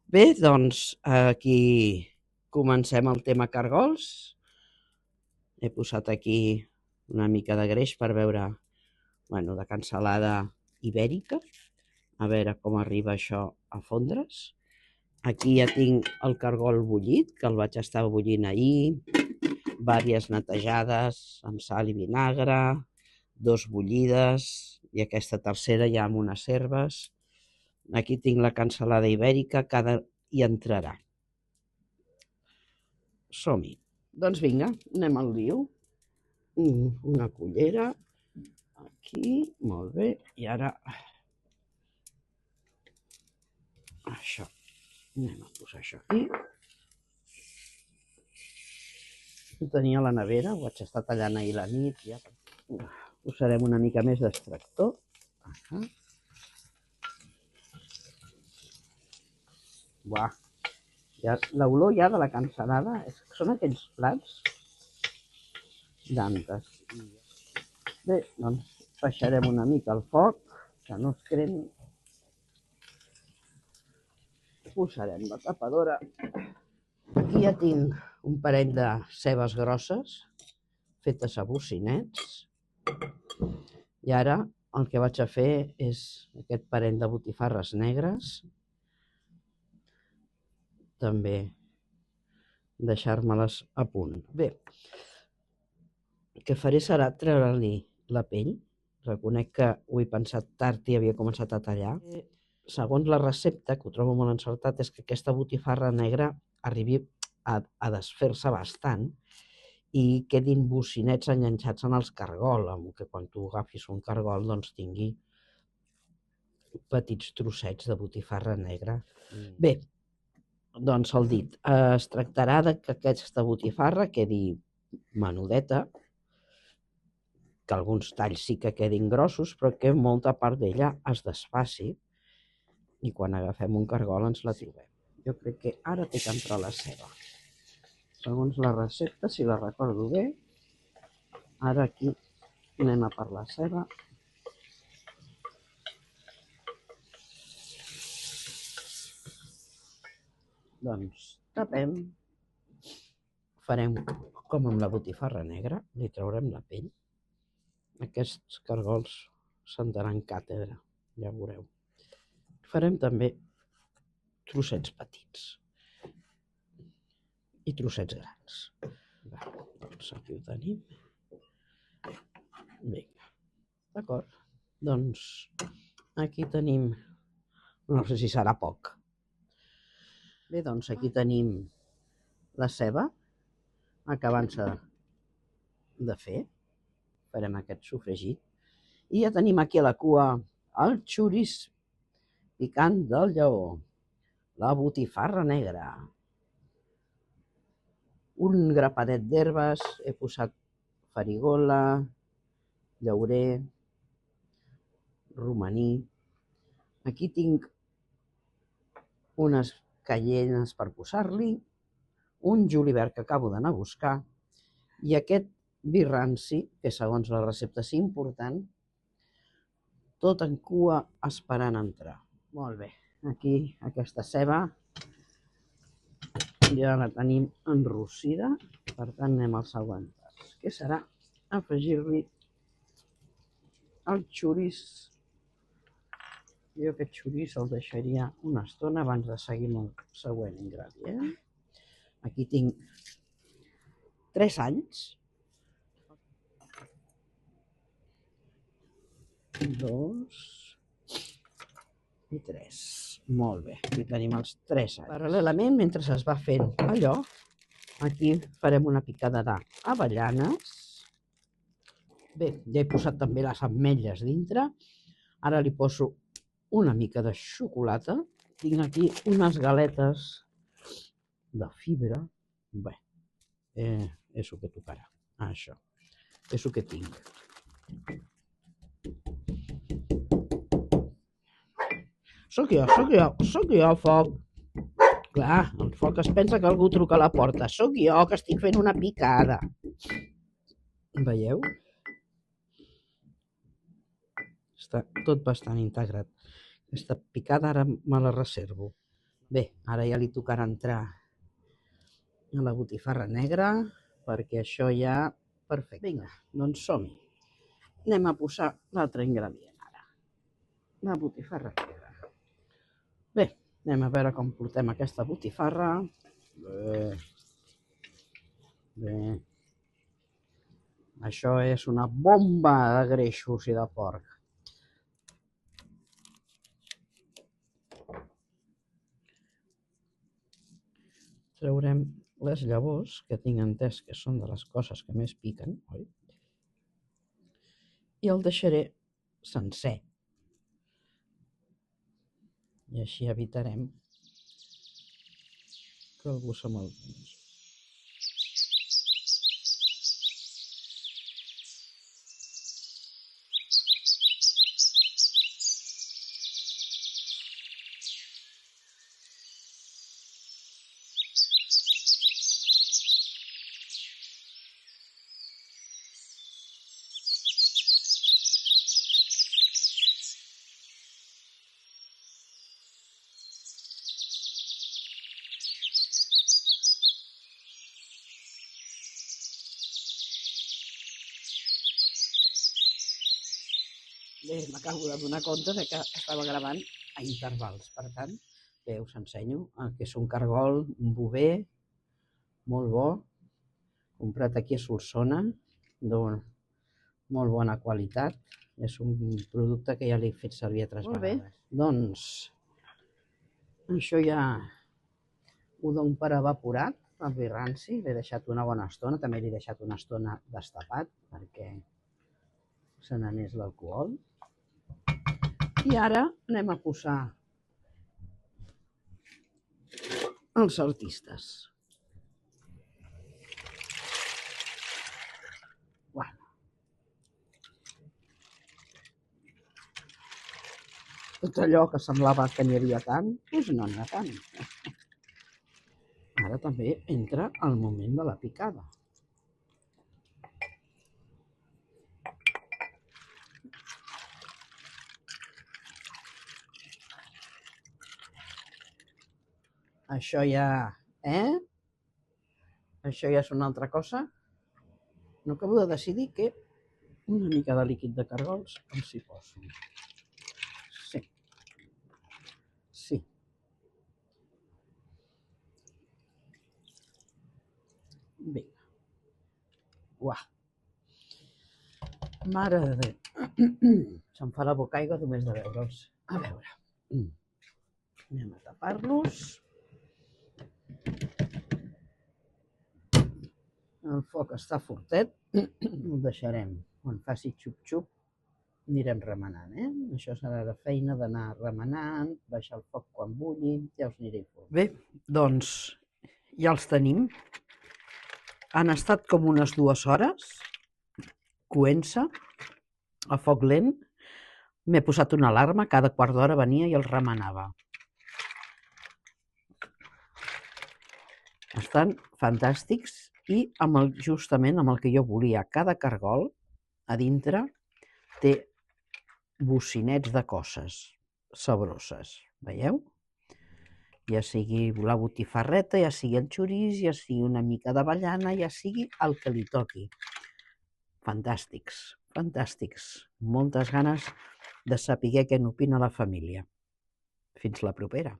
Bé, doncs aquí comencem el tema cargols. He posat aquí una mica de greix per veure, de cansalada ibèrica, a veure com arriba això a fondre's. Aquí ja tinc el cargol bullit, que el vaig estar bullint ahir, vàries netejades amb sal i vinagre, 2 bullides i aquesta tercera ja amb unes herbes. Aquí tinc la cansalada ibèrica, que ara hi entrarà. Som-hi. Doncs vinga, anem al lío. Una cullera, aquí, molt bé, i ara això, anem a posar això aquí. Ho tenia a la nevera, ho vaig estar tallant ahir la nit, ja. Posarem una mica més d'extractor. Buah, ja, l'olor ja de la cansalada, són aquells plats d'antes. Bé, doncs baixarem una mica el foc, que no es cremi. Posarem la tapadora. Aquí ja tinc un parell de cebes grosses fetes a bocinets. I ara el que vaig a fer és aquest parell de botifarres negres. També deixar-me-les a punt. Bé, el que faré serà treure-li la pell. Reconec que ho he pensat tard i havia començat a tallar. Segons la recepta, que ho trobo molt encertat, és que aquesta botifarra negra arribi a desfer-se bastant i quedin bocinets enganxats en els cargol, amb que quan tu agafis un cargol doncs tingui petits trossets de botifarra negra. Bé, doncs el dit, es tractarà de que aquesta botifarra quedi menudeta, que alguns talls sí que quedin grossos, però que molta part d'ella es desfaci i quan agafem un cargol ens la trobem. Jo crec que ara té que entrar la ceba. Segons la recepta, si la recordo bé, ara aquí anem a per la ceba. Doncs tapem, farem com amb la botifarra negra, li traurem la pell. Aquests cargols se'n daran càtedra, ja veureu. Farem també trossets petits i trossets grans. Doncs aquí ho tenim. Vinga, d'acord. Doncs aquí tenim, no sé si serà poc. Bé, doncs aquí tenim la ceba acabant-se de fer. Farem aquest sofregit. I ja tenim aquí a la cua el xoriç picant del Lleó, la botifarra negra, un grapadet d'herbes, he posat farigola, llaurer, romaní. Aquí tinc unes cayenes per posar-li, un julivert que acabo d'anar a buscar i aquest vi ranci, que segons la recepta és important, tot en cua esperant entrar. Molt bé, aquí aquesta ceba ja la tenim enrossida, per tant anem al següent pas, que serà afegir-li el xoriç. Jo aquest xoriç el deixaria una estona abans de seguir amb el següent ingredient. Aquí tinc 3 alls, 2 i 3. Molt bé, aquí tenim els 3 alls. Paral·lelament, mentre es va fent allò, aquí farem una picada d'avellanes. Bé, ja he posat també les ametlles dintre. Ara li poso una mica de xocolata. Tinc aquí unes galetes de fibra. Bé, és el que tocarà. Això, és el que tinc. Sóc jo, foc. Clar, el foc es pensa que algú truca a la porta. Sóc jo, que estic fent una picada. Veieu? Està tot bastant integrat. Aquesta picada ara me la reservo. Bé, ara ja li tocarà entrar a la botifarra negra, perquè això ja... Perfecte. Vinga, doncs som-hi. Anem a posar l'altre ingredient ara, la botifarra negra. Bé, anem a veure com portem aquesta botifarra. Bé. Això és una bomba de greixos i de porc. Traurem les llavors, que tinc entès que són de les coses que més piquen, oi? I el deixaré sencer. I així evitarem que algú se me'l mengi. Bé, m'acabo de donar compte de que estava gravant a intervals. Per tant, bé, us ensenyo el que és un cargol, un bover, molt bo, comprat aquí a Solsona, de molt bona qualitat. És un producte que ja l'he fet servir altres vegades. Bé, doncs, això ja ho dono per evaporat, el vi ranci. L'he deixat una bona estona, també l'he deixat una estona destapat, perquè se n'anés l'alcohol. I ara anem a posar els artistes. Bueno. Tot allò que semblava que n'hi havia tant, doncs no n'hi ha tant. Ara també entra el moment de la picada. Això ja... Això ja és una altra cosa. No acabo de decidir que una mica de líquid de cargols els hi poso. Sí. Sí. Vinga. Uah. Mare de Déu. Se'm fa la boca aigua només de veure'ls. A veure. Anem a tapar-los. El foc està fortet. El deixarem. Quan faci xup-xup anirem remenant. Això serà la feina d'anar remenant, baixar el foc quan bulli, ja us aniré informant. Bé, doncs ja els tenim. Han estat com unes 2 hores coent-se a foc lent. M'he posat una alarma, cada quart d'hora venia i els remenava. Estan fantàstics i justament amb el que jo volia. Cada cargol a dintre té bocinets de coses sabroses, veieu? Ja sigui la botifarreta, ja sigui el xoriç, ja sigui una mica d'avellana, ja sigui el que li toqui. Fantàstics, fantàstics. Moltes ganes de saber què n'opina la família. Fins la propera.